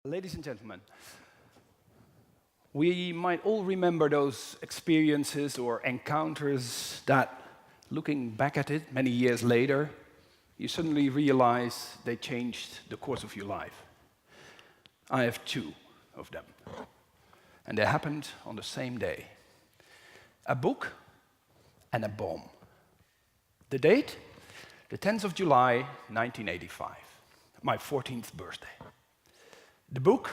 Ladies and gentlemen, we might all remember those experiences or encounters that, looking back at it many years later, you suddenly realize they changed the course of your life. I have two of them, and they happened on the same day. A book and a bomb. The date? The 10th of July, 1985, my 14th birthday. The book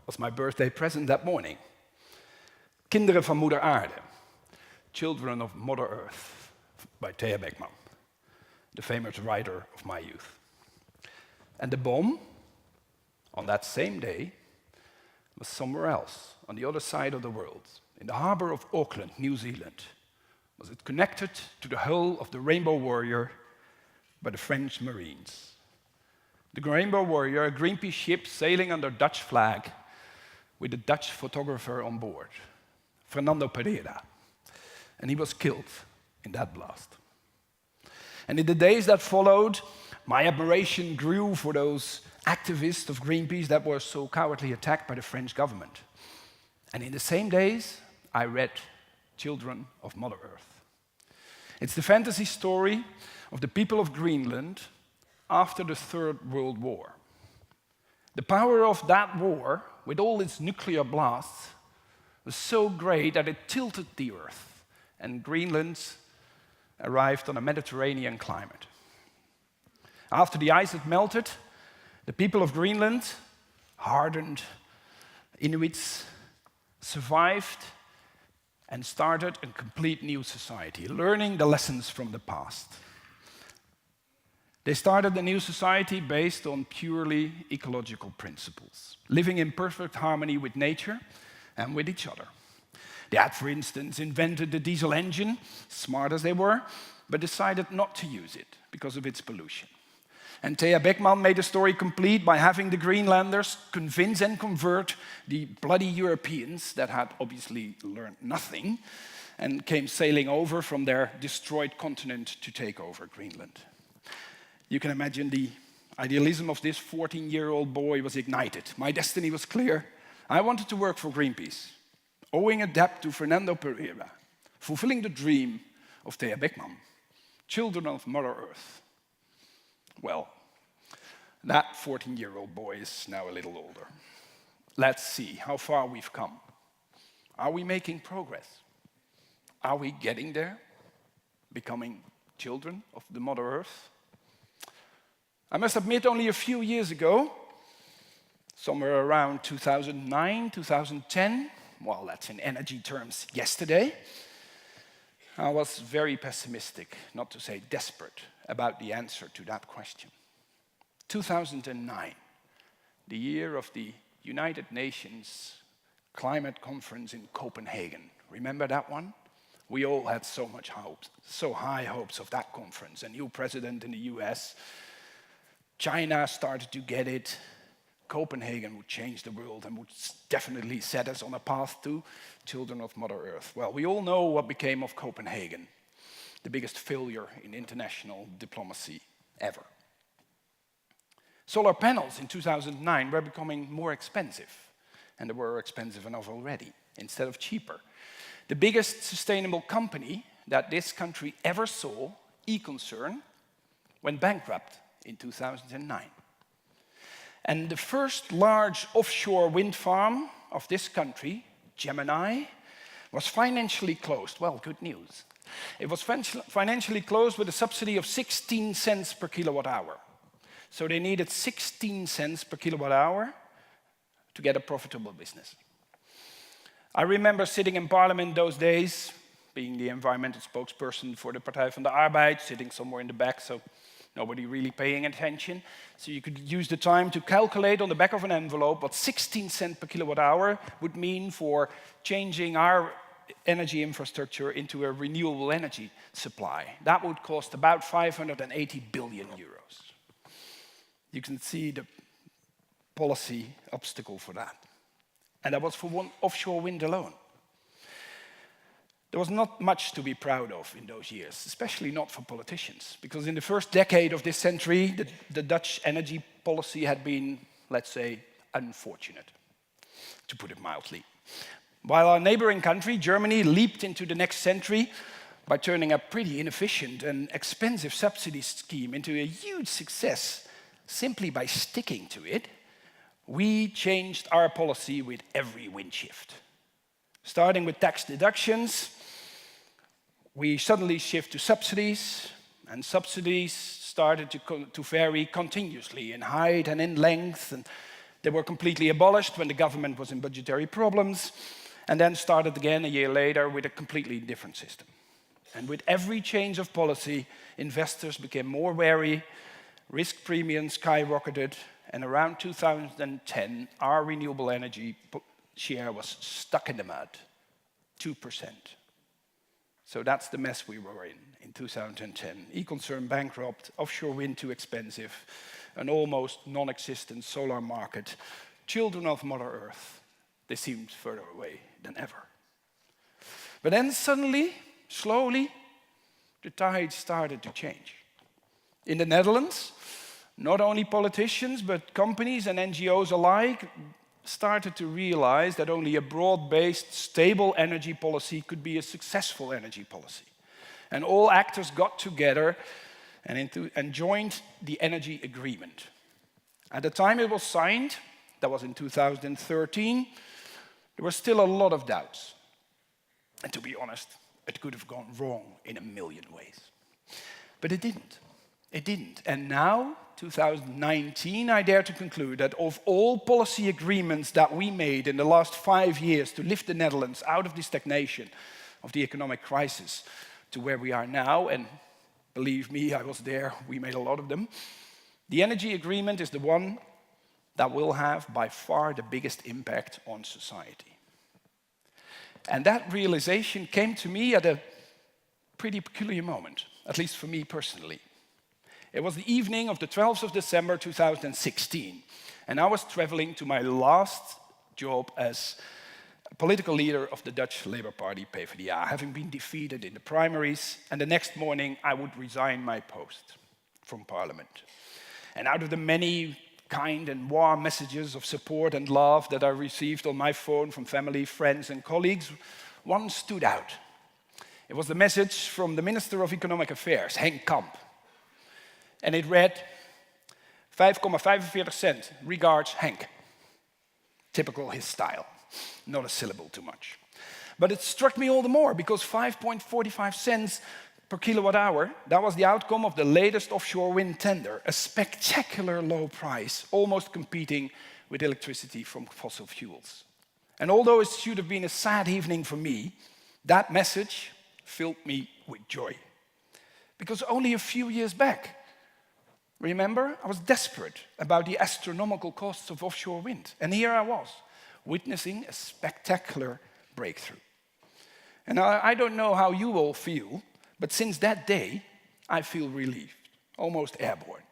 was my birthday present that morning. Kinderen van Moeder Aarde, Children of Mother Earth, by Thea Beckman, the famous writer of my youth. And the bomb, on that same day, was somewhere else, on the other side of the world, in the harbor of Auckland, New Zealand. Was it connected to the hull of the Rainbow Warrior by the French Marines? The Rainbow Warrior, a Greenpeace ship sailing under Dutch flag with a Dutch photographer on board, Fernando Pereira, and he was killed in that blast. And in the days that followed, my admiration grew for those activists of Greenpeace that were so cowardly attacked by the French government. And in the same days, I read Children of Mother Earth. It's the fantasy story of the people of Greenland after the Third World War. The power of that war, with all its nuclear blasts, was so great that it tilted the Earth, and Greenland arrived on a Mediterranean climate. After the ice had melted, the people of Greenland, hardened Inuits, survived and started a complete new society, learning the lessons from the past. They started a new society based on purely ecological principles, living in perfect harmony with nature and with each other. They had, for instance, invented the diesel engine, smart as they were, but decided not to use it because of its pollution. And Thea Beckman made the story complete by having the Greenlanders convince and convert the bloody Europeans that had obviously learned nothing and came sailing over from their destroyed continent to take over Greenland. You can imagine the idealism of this 14-year-old boy was ignited. My destiny was clear. I wanted to work for Greenpeace, owing a debt to Fernando Pereira, fulfilling the dream of Thea Beckman, Children of Mother Earth. Well, that 14-year-old boy is now a little older. Let's see how far we've come. Are we making progress? Are we getting there? Becoming children of the Mother Earth? I must admit, only a few years ago, somewhere around 2009, 2010, well, that's in energy terms yesterday, I was very pessimistic, not to say desperate, about the answer to that question. 2009, the year of the United Nations Climate Conference in Copenhagen. Remember that one? We all had so much hopes, so high hopes of that conference. A new president in the US, China started to get it. Copenhagen would change the world and would definitely set us on a path to Children of Mother Earth. Well, we all know what became of Copenhagen, the biggest failure in international diplomacy ever. Solar panels in 2009 were becoming more expensive, and they were expensive enough already, instead of cheaper. The biggest sustainable company that this country ever saw, eConcern, went bankrupt in 2009. And the first large offshore wind farm of this country, Gemini, was financially closed. Well, good news. It was financially closed with a subsidy of 16 cents per kilowatt hour. So they needed 16 cents per kilowatt hour to get a profitable business. I remember sitting in parliament those days, being the environmental spokesperson for the Partij van de Arbeid, sitting somewhere in the back, so nobody really paying attention. So you could use the time to calculate on the back of an envelope what 16 cents per kilowatt hour would mean for changing our energy infrastructure into a renewable energy supply. That would cost about 580 billion euros. You can see the policy obstacle for that. And that was for one offshore wind alone. There was not much to be proud of in those years, especially not for politicians, because in the first decade of this century, the Dutch energy policy had been, let's say, unfortunate, to put it mildly. While our neighboring country, Germany, leaped into the next century by turning a pretty inefficient and expensive subsidy scheme into a huge success simply by sticking to it, we changed our policy with every wind shift. Starting with tax deductions, we suddenly shift to subsidies, and subsidies started to vary continuously in height and in length, and they were completely abolished when the government was in budgetary problems, and then started again a year later with a completely different system. And with every change of policy, investors became more wary, risk premiums skyrocketed, and around 2010, our renewable energy share was stuck in the mud, 2%. So that's the mess we were in 2010. E-concern bankrupt, offshore wind too expensive, an almost non-existent solar market, children of Mother Earth, they seemed further away than ever. But then suddenly, slowly, the tide started to change. In the Netherlands, not only politicians, but companies and NGOs alike started to realize that only a broad-based, stable energy policy could be a successful energy policy. And all actors got together and joined the energy agreement. At the time it was signed, that was in 2013, there were still a lot of doubts. And to be honest, it could have gone wrong in a million ways. But it didn't. It didn't. And now, 2019, I dare to conclude that of all policy agreements that we made in the last 5 years to lift the Netherlands out of the stagnation of the economic crisis to where we are now, and believe me, I was there, we made a lot of them, the energy agreement is the one that will have by far the biggest impact on society. And that realization came to me at a pretty peculiar moment, at least for me personally. It was the evening of the 12th of December 2016, and I was traveling to my last job as a political leader of the Dutch Labour Party, PvdA, having been defeated in the primaries, and the next morning I would resign my post from Parliament. And out of the many kind and warm messages of support and love that I received on my phone from family, friends and colleagues, one stood out. It was the message from the Minister of Economic Affairs, Henk Kamp. And it read, 5,45 cent, regards Henk. Typical his style, not a syllable too much. But it struck me all the more because 5.45 cents per kilowatt hour, that was the outcome of the latest offshore wind tender, a spectacular low price, almost competing with electricity from fossil fuels. And although it should have been a sad evening for me, that message filled me with joy. Because only a few years back, remember, I was desperate about the astronomical costs of offshore wind. And here I was, witnessing a spectacular breakthrough. And I don't know how you all feel, but since that day, I feel relieved, almost airborne.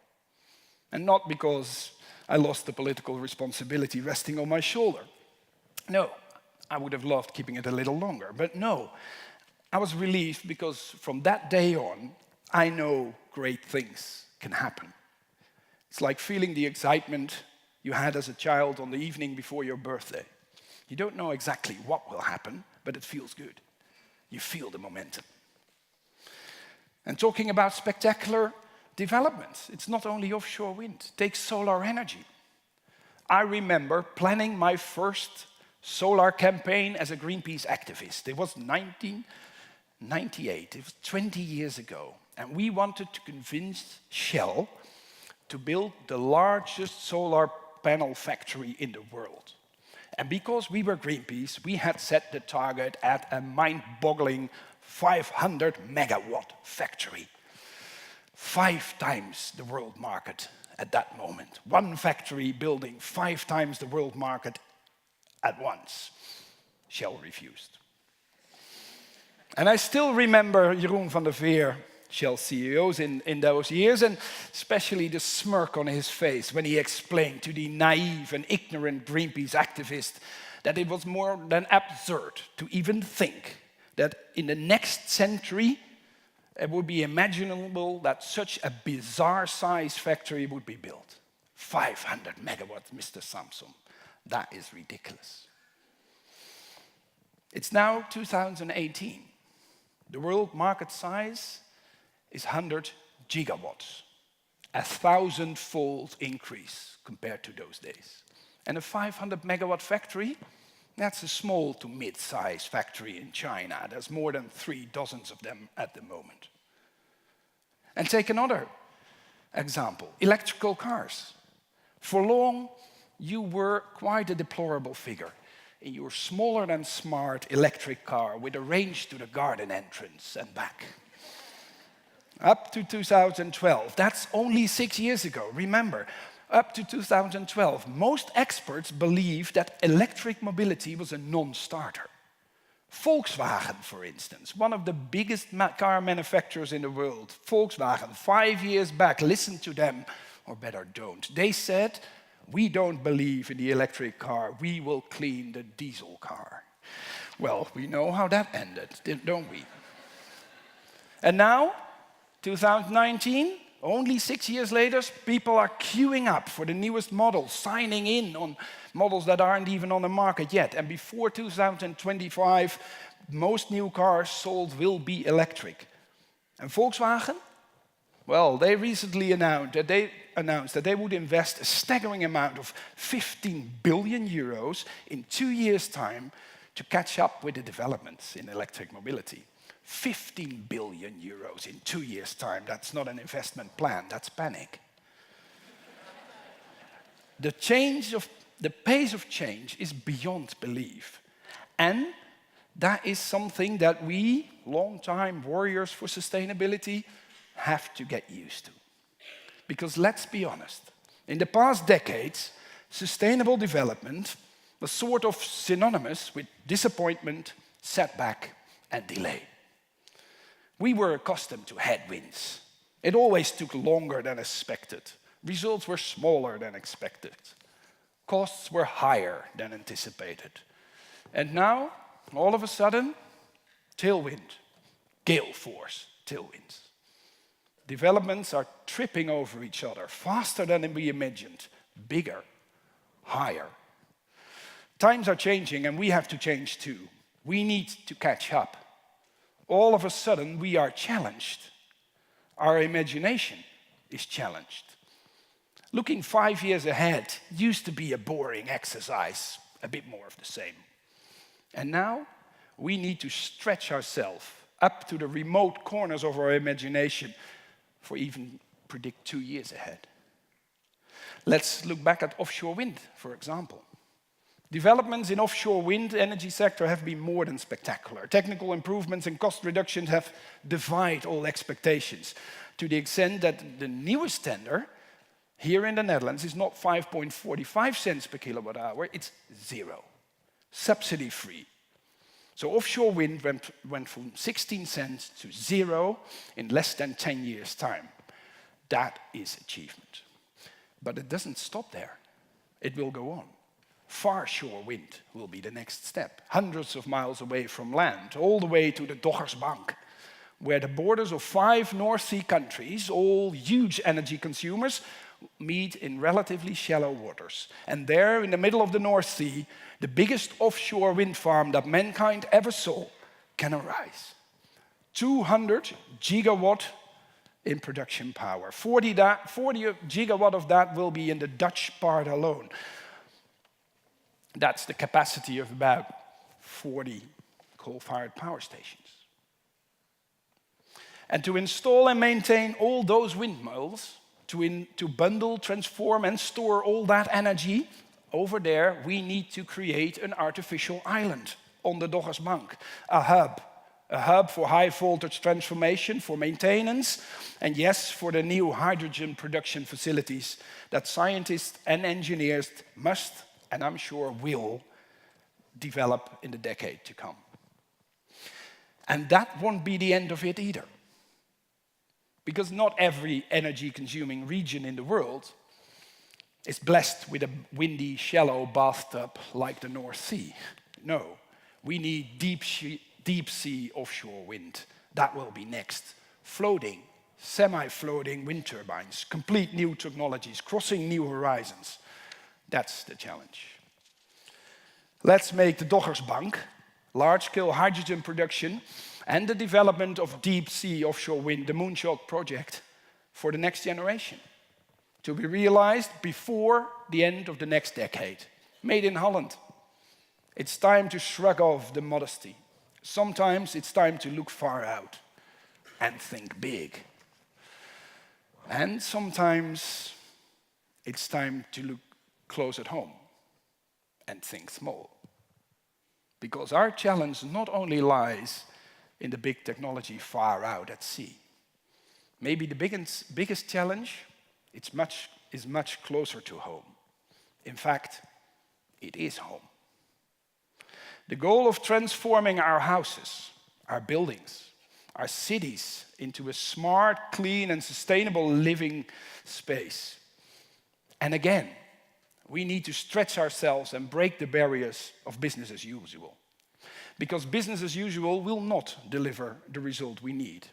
And not because I lost the political responsibility resting on my shoulder. No, I would have loved keeping it a little longer. But no, I was relieved because from that day on, I know great things can happen. It's like feeling the excitement you had as a child on the evening before your birthday. You don't know exactly what will happen, but it feels good. You feel the momentum. And talking about spectacular developments, it's not only offshore wind. Take solar energy. I remember planning my first solar campaign as a Greenpeace activist. It was 1998, it was 20 years ago. And we wanted to convince Shell to build the largest solar panel factory in the world. And because we were Greenpeace, we had set the target at a mind-boggling 500 megawatt factory. 5 times the world market at that moment. One factory building 5 times the world market at once. Shell refused. And I still remember Jeroen van der Veer, Shell CEOs in those years, and especially the smirk on his face when he explained to the naive and ignorant Greenpeace activist that it was more than absurd to even think that in the next century it would be imaginable that such a bizarre size factory would be built. 500 megawatts, Mr. Samsom. That is ridiculous. It's now 2018. The world market size is 100 gigawatts, a 1,000-fold increase compared to those days. And a 500 megawatt factory, that's a small to mid-size factory in China. There's more than 3 dozens of them at the moment. And take another example, electrical cars. For long, you were quite a deplorable figure in your smaller than smart electric car with a range to the garden entrance and back. Up to 2012, that's only 6 years ago, remember. Up to 2012, most experts believed that electric mobility was a non-starter. Volkswagen, for instance, one of the biggest car manufacturers in the world, Volkswagen, 5 years back, listen to them, or better don't. They said, we don't believe in the electric car, we will clean the diesel car. Well, we know how that ended, don't we? And now, 2019, only 6 years later, people are queuing up for the newest models, signing in on models that aren't even on the market yet. And before 2025, most new cars sold will be electric. And Volkswagen? Well, they recently announced that they would invest a staggering amount of 15 billion euros in 2 years' time to catch up with the developments in electric mobility. 15 billion euros in 2 years' time. That's not an investment plan, that's panic. The pace of change is beyond belief. And that is something that we, long-time warriors for sustainability, have to get used to. Because let's be honest, in the past decades, sustainable development was sort of synonymous with disappointment, setback, and delay. We were accustomed to headwinds. It always took longer than expected. Results were smaller than expected. Costs were higher than anticipated. And now, all of a sudden, tailwind, gale force tailwinds. Developments are tripping over each other, faster than we imagined, bigger, higher. Times are changing and we have to change too. We need to catch up. All of a sudden, we are challenged. Our imagination is challenged. Looking 5 years ahead used to be a boring exercise, a bit more of the same. And now, we need to stretch ourselves up to the remote corners of our imagination for even predict 2 years ahead. Let's look back at offshore wind, for example. Developments in offshore wind energy sector have been more than spectacular. Technical improvements and cost reductions have defied all expectations, to the extent that the newest tender here in the Netherlands is not 5.45 cents per kilowatt hour, it's 0, subsidy-free. So offshore wind went from 16 cents to 0 in less than 10 years' time. That is achievement. But it doesn't stop there. It will go on. Far shore wind will be the next step, hundreds of miles away from land, all the way to the Doggersbank, where the borders of 5 North Sea countries, all huge energy consumers, meet in relatively shallow waters. And there, in the middle of the North Sea, the biggest offshore wind farm that mankind ever saw can arise. 200 gigawatt in production power. 40 gigawatt of that will be in the Dutch part alone. That's the capacity of about 40 coal-fired power stations. And to install and maintain all those windmills, to bundle, transform and store all that energy, over there we need to create an artificial island on the Doggersbank, a hub for high voltage transformation, for maintenance, and yes, for the new hydrogen production facilities that scientists and engineers must, and I'm sure will, develop in the decade to come. And that won't be the end of it either. Because not every energy-consuming region in the world is blessed with a windy, shallow bathtub like the North Sea. No, we need deep sea offshore wind. That will be next. Floating, semi-floating wind turbines, complete new technologies, crossing new horizons. That's the challenge. Let's make the Doggersbank, large-scale hydrogen production, and the development of deep-sea offshore wind, the Moonshot project, for the next generation, to be realized before the end of the next decade. Made in Holland. It's time to shrug off the modesty. Sometimes it's time to look far out and think big. And sometimes it's time to look close at home and think small. Because our challenge not only lies in the big technology far out at sea. Maybe the biggest challenge is much closer to home. In fact, it is home. The goal of transforming our houses, our buildings, our cities into a smart, clean, and sustainable living space. And again, we need to stretch ourselves and break the barriers of business as usual. Because business as usual will not deliver the result we need.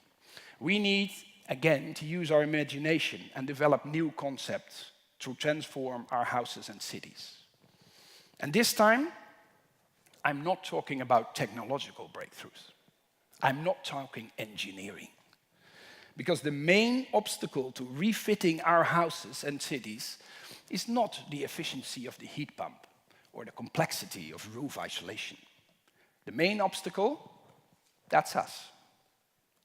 We need, again, to use our imagination and develop new concepts to transform our houses and cities. And this time, I'm not talking about technological breakthroughs. I'm not talking engineering. Because the main obstacle to refitting our houses and cities is not the efficiency of the heat pump or the complexity of roof isolation. The main obstacle, that's us,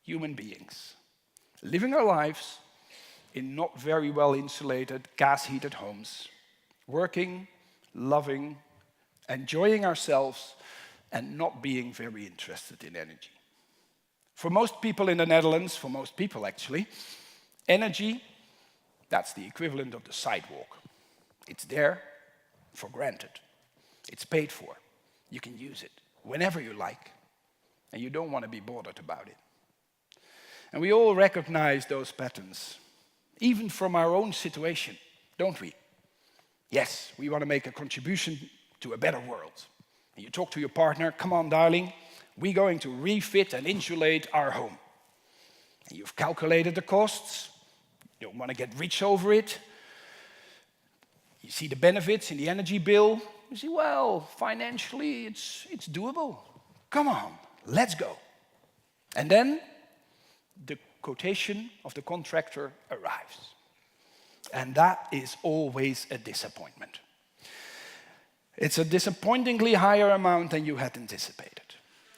human beings, living our lives in not very well insulated, gas-heated homes, working, loving, enjoying ourselves, and not being very interested in energy. For most people in the Netherlands, for most people actually, energy, that's the equivalent of the sidewalk. It's there for granted. It's paid for. You can use it whenever you like, and you don't want to be bothered about it. And we all recognize those patterns, even from our own situation, don't we? Yes, we want to make a contribution to a better world. And you talk to your partner, come on darling, we're going to refit and insulate our home. And you've calculated the costs, you don't want to get rich over it. You see the benefits in the energy bill. You see, well, financially it's doable. Come on, let's go. And then the quotation of the contractor arrives. And that is always a disappointment. It's a disappointingly higher amount than you had anticipated.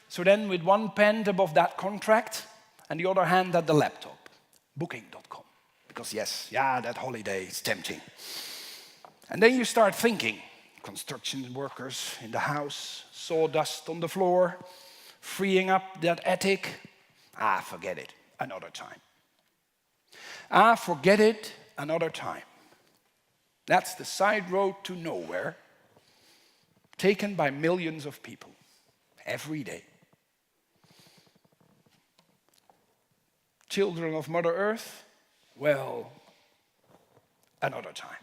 So then with one pen above that contract and the other hand at the laptop, booking.com. Because yes, that holiday is tempting. And then you start thinking, construction workers in the house, sawdust on the floor, freeing up that attic. Forget it, another time. Forget it, another time. That's the side road to nowhere, taken by millions of people every day. Children of Mother Earth, well, another time.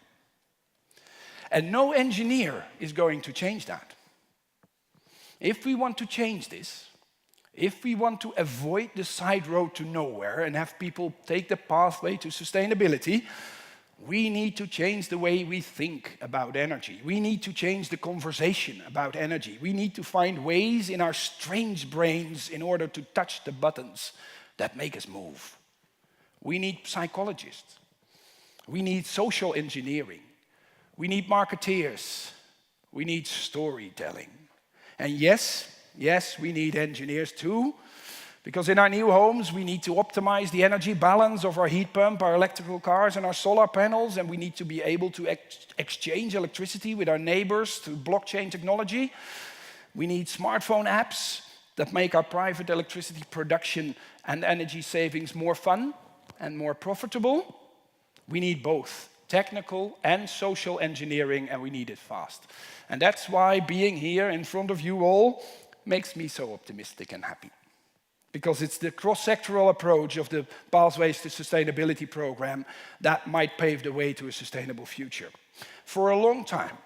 And no engineer is going to change that. If we want to change this, if we want to avoid the side road to nowhere and have people take the pathway to sustainability, we need to change the way we think about energy. We need to change the conversation about energy. We need to find ways in our strange brains in order to touch the buttons that make us move. We need psychologists. We need social engineering. We need marketeers. We need storytelling. And yes, we need engineers too, because in our new homes we need to optimize the energy balance of our heat pump, our electrical cars and our solar panels, and we need to be able to exchange electricity with our neighbors through blockchain technology. We need smartphone apps that make our private electricity production and energy savings more fun and more profitable. We need both technical and social engineering, and we need it fast. And that's why being here in front of you all makes me so optimistic and happy. Because it's the cross-sectoral approach of the Pathways to Sustainability program that might pave the way to a sustainable future. For a long time,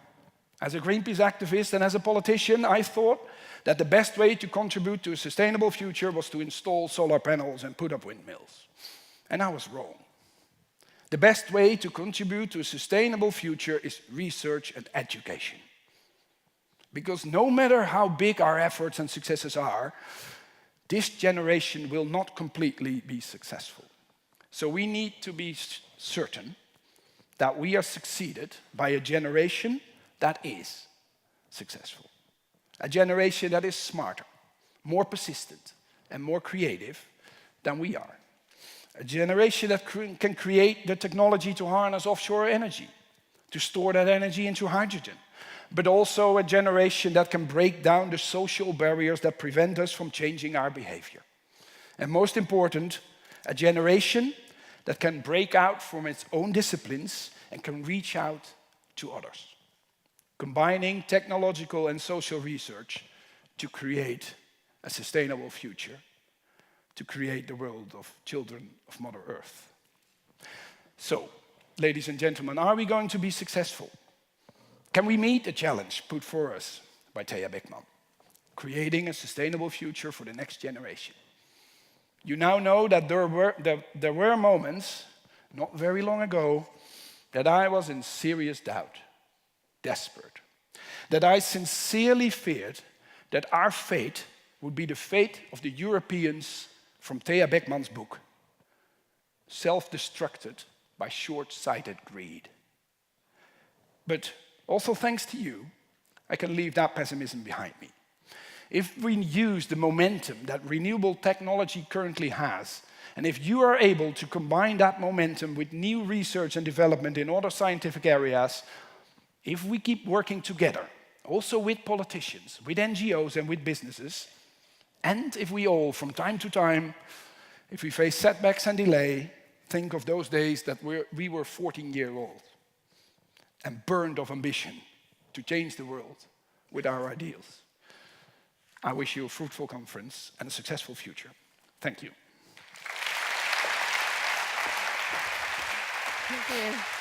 as a Greenpeace activist and as a politician, I thought that the best way to contribute to a sustainable future was to install solar panels and put up windmills. And I was wrong. The best way to contribute to a sustainable future is research and education. Because no matter how big our efforts and successes are, this generation will not completely be successful. So we need to be certain that we are succeeded by a generation that is successful. A generation that is smarter, more persistent, and more creative than we are. A generation that can create the technology to harness offshore energy, to store that energy into hydrogen, but also a generation that can break down the social barriers that prevent us from changing our behavior. And most important, a generation that can break out from its own disciplines and can reach out to others, combining technological and social research to create a sustainable future, to create the world of children of Mother Earth. So, ladies and gentlemen, are we going to be successful? Can we meet the challenge put for us by Thea Beckman, creating a sustainable future for the next generation? You now know that there were moments, not very long ago, that I was in serious doubt, desperate, that I sincerely feared that our fate would be the fate of the Europeans from Thea Beckman's book, self-destructed by short-sighted greed. But also thanks to you, I can leave that pessimism behind me. If we use the momentum that renewable technology currently has, and if you are able to combine that momentum with new research and development in other scientific areas, if we keep working together, also with politicians, with NGOs and with businesses, and if we all, from time to time, if we face setbacks and delay, think of those days that we were 14 years old and burned of ambition to change the world with our ideals. I wish you a fruitful conference and a successful future. Thank you. Thank you.